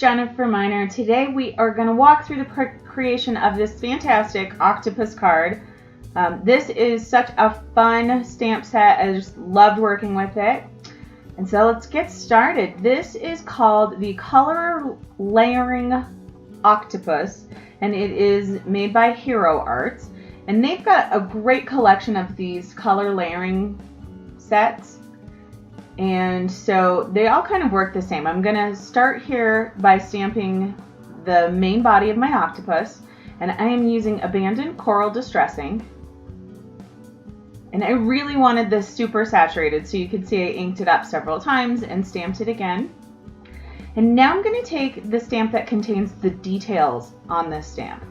Jennifer Miner. Today we are going to walk through the creation of this fantastic octopus card. This is such a fun stamp set. I just loved working with it. And so let's get started. This is called the Color Layering Octopus, and it is made by Hero Arts. And they've got a great collection of these color layering sets. And so they all kind of work the same. I'm going to start here by stamping the main body of my octopus. And I am using Abandoned Coral Distressing. And I really wanted this super saturated, so you could see I inked it up several times and stamped it again. And now I'm going to take the stamp that contains the details on this stamp.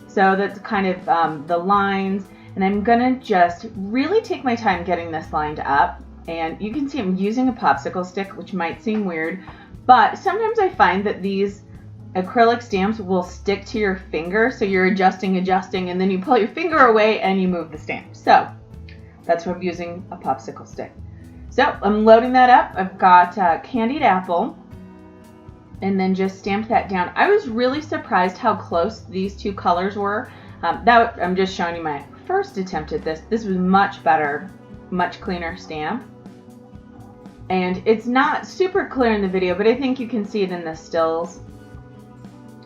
So that's kind of the lines. And I'm going to just really take my time getting this lined up. And you can see I'm using a popsicle stick, which might seem weird, but sometimes I find that these acrylic stamps will stick to your finger, so you're adjusting, and then you pull your finger away and you move the stamp. So that's why I'm using a popsicle stick. So I'm loading that up. I've got Candied Apple, and then just stamped that down. I was really surprised how close these two colors were. I'm just showing you my first attempt at this. This was much better, much cleaner stamp. And it's not super clear in the video, but I think you can see it in the stills.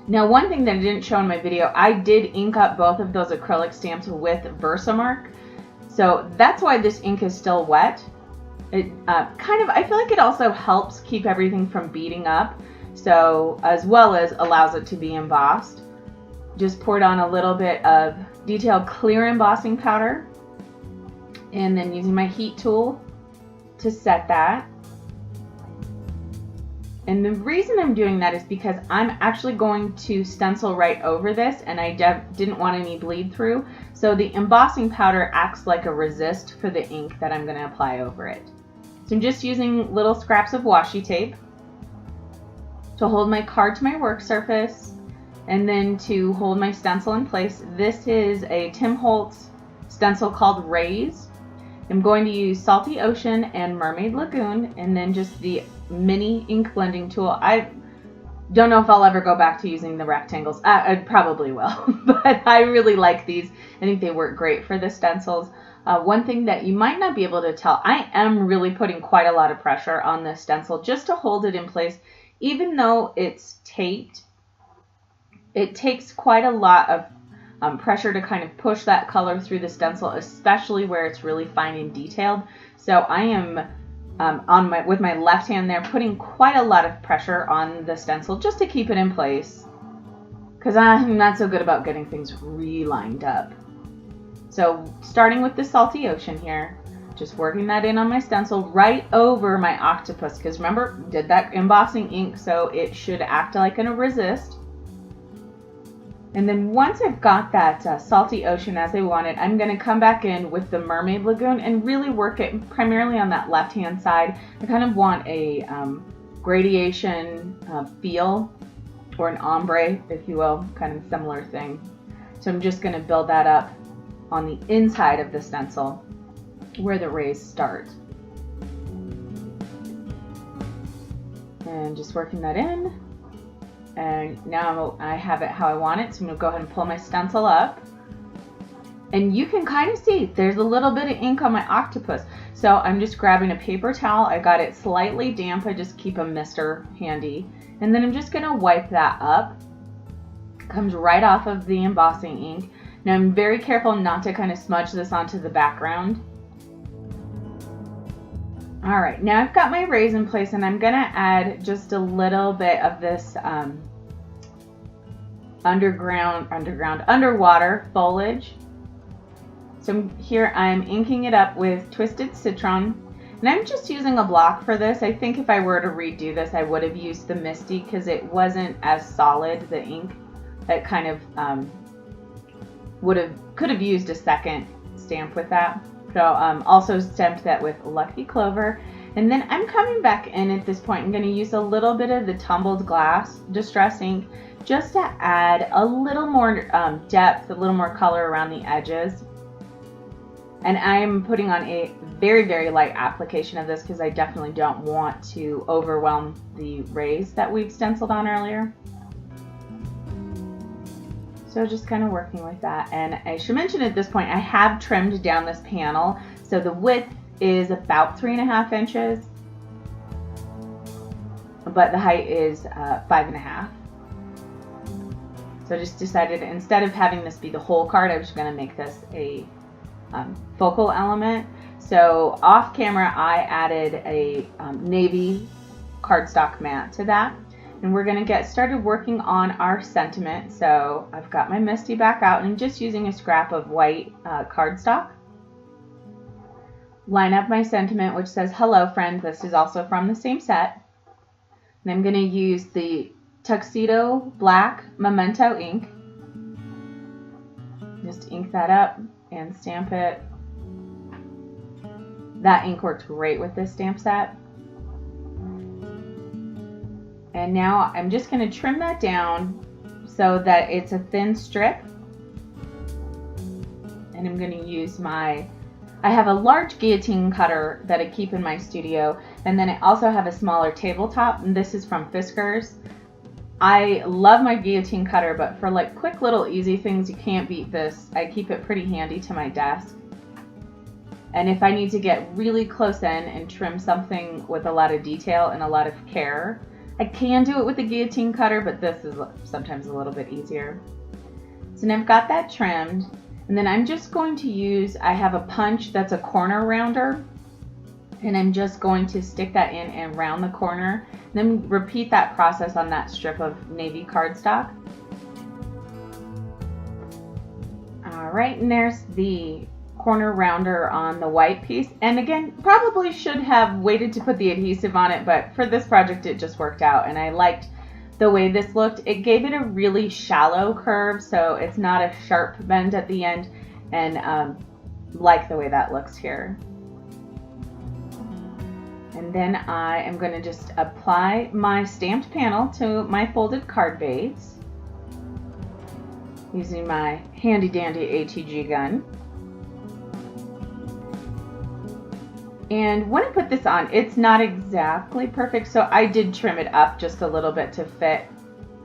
Now, one thing that I didn't show in my video, I did ink up both of those acrylic stamps with Versamark. So that's why this ink is still wet. It I feel like it also helps keep everything from beading up, so as well as allows it to be embossed. Just poured on a little bit of detailed clear embossing powder, and then using my heat tool to set that. And the reason I'm doing that is because I'm actually going to stencil right over this, and I didn't want any bleed through. So the embossing powder acts like a resist for the ink that I'm going to apply over it. So I'm just using little scraps of washi tape to hold my card to my work surface, and then to hold my stencil in place. This is a Tim Holtz stencil called Raise. I'm going to use Salty Ocean and Mermaid Lagoon, and then just the mini ink blending tool. I don't know if I'll ever go back to using the rectangles. I probably will, but I really like these. I think they work great for the stencils. One thing that you might not be able to tell, I am really putting quite a lot of pressure on this stencil just to hold it in place. Even though it's taped, it takes quite a lot of pressure to kind of push that color through the stencil, especially where it's really fine and detailed. So I am with my left hand there putting quite a lot of pressure on the stencil just to keep it in place, because I'm not so good about getting things re-lined up. So starting with the Salty Ocean here, just working that in on my stencil right over my octopus, because remember, did that embossing ink, so it should act like a resist. And then once I've got that Salty Ocean as I want it, I'm going to come back in with the Mermaid Lagoon and really work it primarily on that left-hand side. I kind of want a gradation feel, or an ombre, if you will, kind of similar thing. So I'm just going to build that up on the inside of the stencil where the rays start. And just working that in. And now I have it how I want it, so I'm going to go ahead and pull my stencil up. And you can kind of see there's a little bit of ink on my octopus. So I'm just grabbing a paper towel. I got it slightly damp. I just keep a mister handy. And then I'm just going to wipe that up. It comes right off of the embossing ink. Now I'm very careful not to kind of smudge this onto the background. Alright, now I've got my rays in place, and I'm going to add just a little bit of this underwater foliage. So here I'm inking it up with Twisted Citron, and I'm just using a block for this. I think if I were to redo this, I would have used the Misty, because it wasn't as solid, the ink. That kind of could have used a second stamp with that. So also stamped that with Lucky Clover. And then I'm coming back in at this point. I'm going to use a little bit of the Tumbled Glass Distress ink just to add a little more depth, a little more color around the edges. And I'm putting on a very, very light application of this because I definitely don't want to overwhelm the rays that we've stenciled on earlier. So just kind of working with that. And I should mention at this point, I have trimmed down this panel. So the width is about 3.5 inches, but the height is 5.5. So I just decided instead of having this be the whole card, I was going to make this a focal element. So off camera, I added a navy cardstock mat to that. And we're going to get started working on our sentiment. So I've got my Misty back out and I'm just using a scrap of white cardstock. Line up my sentiment, which says, "Hello, friend." This is also from the same set. And I'm going to use the Tuxedo black Memento ink. Just ink that up and stamp it. That ink works great with this stamp set. And now I'm just going to trim that down so that it's a thin strip. And I'm going to use I have a large guillotine cutter that I keep in my studio, and then I also have a smaller tabletop, and this is from Fiskars. I love my guillotine cutter, but for like quick little easy things, you can't beat this. I keep it pretty handy to my desk. And if I need to get really close in and trim something with a lot of detail and a lot of care, I can do it with the guillotine cutter, but this is sometimes a little bit easier. So now I've got that trimmed. And then I'm just going to use, I have a punch that's a corner rounder, and I'm just going to stick that in and round the corner. Then repeat that process on that strip of navy cardstock. All right, and there's the corner rounder on the white piece. And again, probably should have waited to put the adhesive on it, but for this project it just worked out, and I liked the way this looked. It gave it a really shallow curve, so it's not a sharp bend at the end, and like the way that looks here. And then I am going to just apply my stamped panel to my folded card base using my handy dandy ATG gun. And when I put this on, it's not exactly perfect, so I did trim it up just a little bit to fit.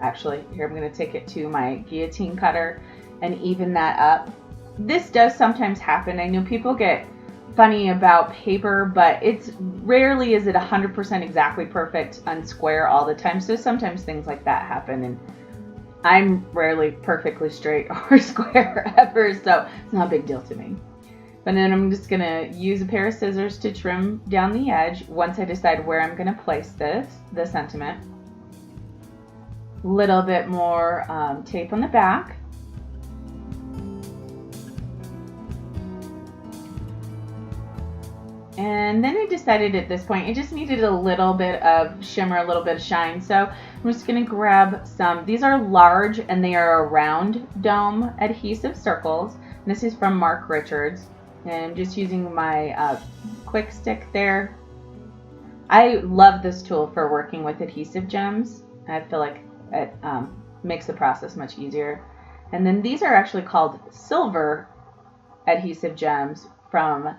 Actually, here I'm going to take it to my guillotine cutter and even that up. This does sometimes happen. I know people get funny about paper, but it's rarely is it 100% exactly perfect and square all the time, so sometimes things like that happen, and I'm rarely perfectly straight or square ever, so it's not a big deal to me. But then I'm just going to use a pair of scissors to trim down the edge once I decide where I'm going to place the sentiment. A little bit more tape on the back. And then I decided at this point, it just needed a little bit of shimmer, a little bit of shine. So I'm just going to grab some. These are large and they are round dome adhesive circles. And this is from Mark Richards. And I'm just using my quick stick there. I love this tool for working with adhesive gems. I feel like it makes the process much easier. And then these are actually called silver adhesive gems from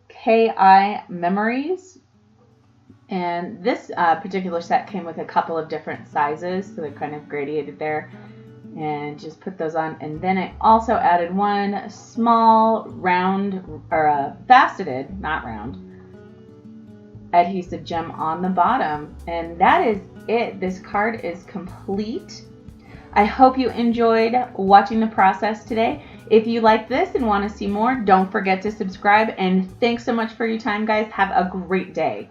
KI Memories. And this particular set came with a couple of different sizes, so they're kind of gradated there. And just put those on. And then I also added one small round, or faceted, not round, adhesive gem on the bottom. And that is it. This card is complete. I hope you enjoyed watching the process today. If you like this and want to see more, don't forget to subscribe. And thanks so much for your time, guys. Have a great day.